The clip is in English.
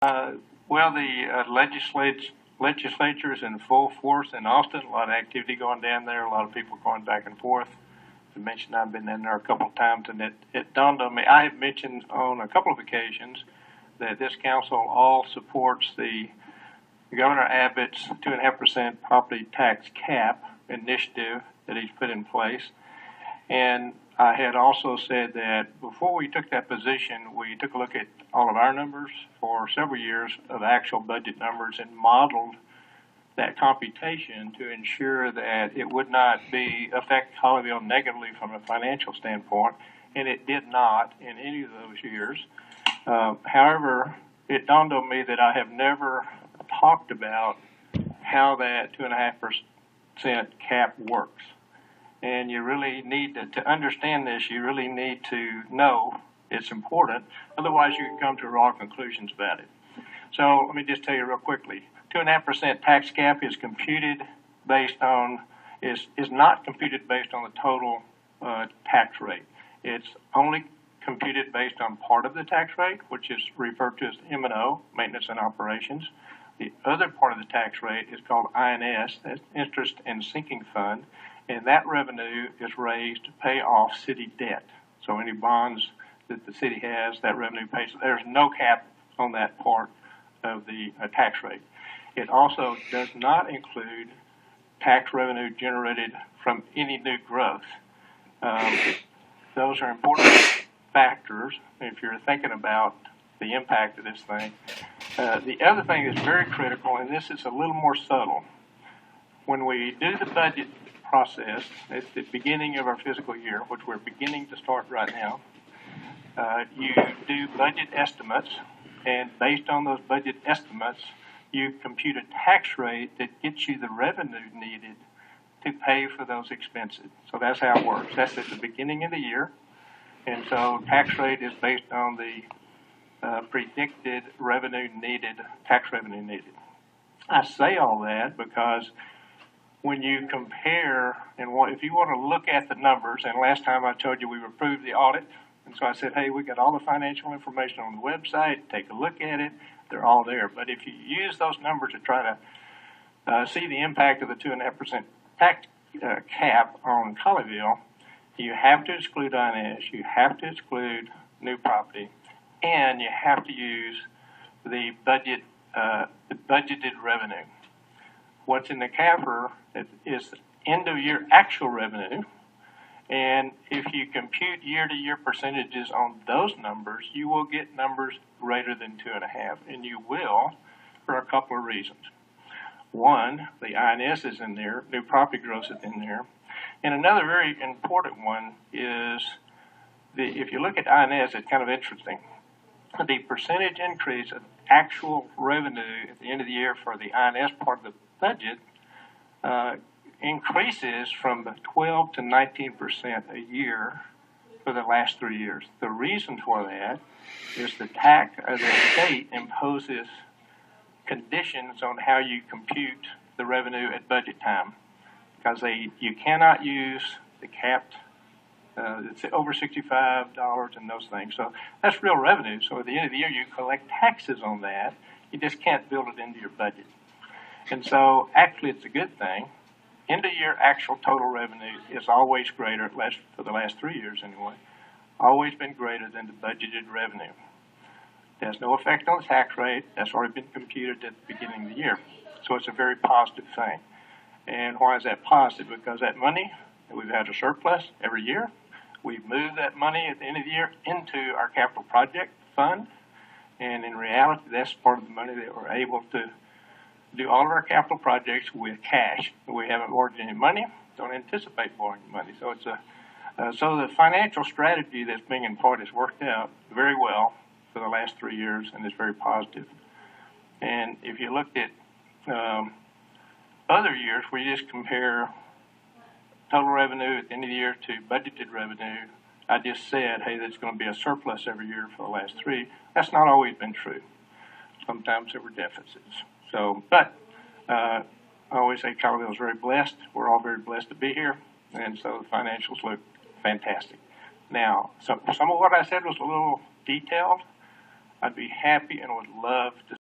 Well, the legislature is in full force in Austin. A lot of activity going down there. A lot of people going back and forth. As I mentioned, I've been in there a couple of times, and it dawned on me. I have mentioned on a couple of occasions that this council all supports the Governor Abbott's 2.5% property tax cap initiative that he's put in place. And I had also said that before we took that position, we took a look at all of our numbers for several years of actual budget numbers and modeled that computation to ensure that it would not affect Colleyville negatively from a financial standpoint, and it did not in any of those years. However, it dawned on me that I have never talked about how that 2.5% cap works. And you really need to understand this. You really need to know it's important. Otherwise, you can come to wrong conclusions about it. So let me just tell you real quickly. 2.5% tax cap is computed based on is not computed based on the total tax rate. It's only computed based on part of the tax rate, which is referred to as M&O, maintenance and operations. The other part of the tax rate is called INS, that's interest and sinking fund. And that revenue is raised to pay off city debt. So any bonds that the city has, that revenue pays. There's no cap on that part of the tax rate. It also does not include tax revenue generated from any new growth. Those are important factors if you're thinking about the impact of this thing. The other thing that's very critical, and this is a little more subtle, when we do the budget process at the beginning of our fiscal year, which we're beginning to start right now, you do budget estimates, and based on those budget estimates, you compute a tax rate that gets you the revenue needed to pay for those expenses. So that's how it works. That's at the beginning of the year, and so tax rate is based on the predicted revenue needed, tax revenue needed. I say all that because when you compare, and if you want to look at the numbers, and last time I told you we approved the audit, and so I said, hey, we got all the financial information on the website, take a look at it, they're all there. But if you use those numbers to try to see the impact of the 2.5% tax cap on Colleyville, you have to exclude INS, you have to exclude new property, and you have to use the budgeted revenue. What's in the CAFR is end of year actual revenue, and if you compute year-to-year percentages on those numbers, you will get numbers greater than 2.5, and you will for a couple of reasons. One, the INS is in there, new property growth is in there, and another very important one is if you look at INS, it's kind of interesting. The percentage increase of actual revenue at the end of the year for the INS part of the budget increases from 12 to 19% a year for the last 3 years. The reason for that is the state imposes conditions on how you compute the revenue at budget time, because you cannot use the capped it's over $65 and those things. So that's real revenue. So at the end of the year, you collect taxes on that. You just can't build it into your budget. And so actually it's a good thing. End of year actual total revenue is always greater, at least for the last 3 years anyway, always been greater than the budgeted revenue. It has no effect on the tax rate. That's already been computed at the beginning of the year. So it's a very positive thing. And why is that positive? Because that money, we've had a surplus every year. We've moved that money at the end of the year into our capital project fund. And in reality, that's part of the money that we're able to do all of our capital projects with cash. We haven't borrowed any money, don't anticipate borrowing money. So it's so the financial strategy that's being employed has worked out very well for the last 3 years, and it's very positive. And if you looked at other years where you just compare total revenue at the end of the year to budgeted revenue, I just said, hey, there's going to be a surplus every year for the last 3. That's not always been true. Sometimes there were deficits. So, but I always say Colleyville is very blessed. We're all very blessed to be here, and so the financials look fantastic. Now, some of what I said was a little detailed. I'd be happy and would love to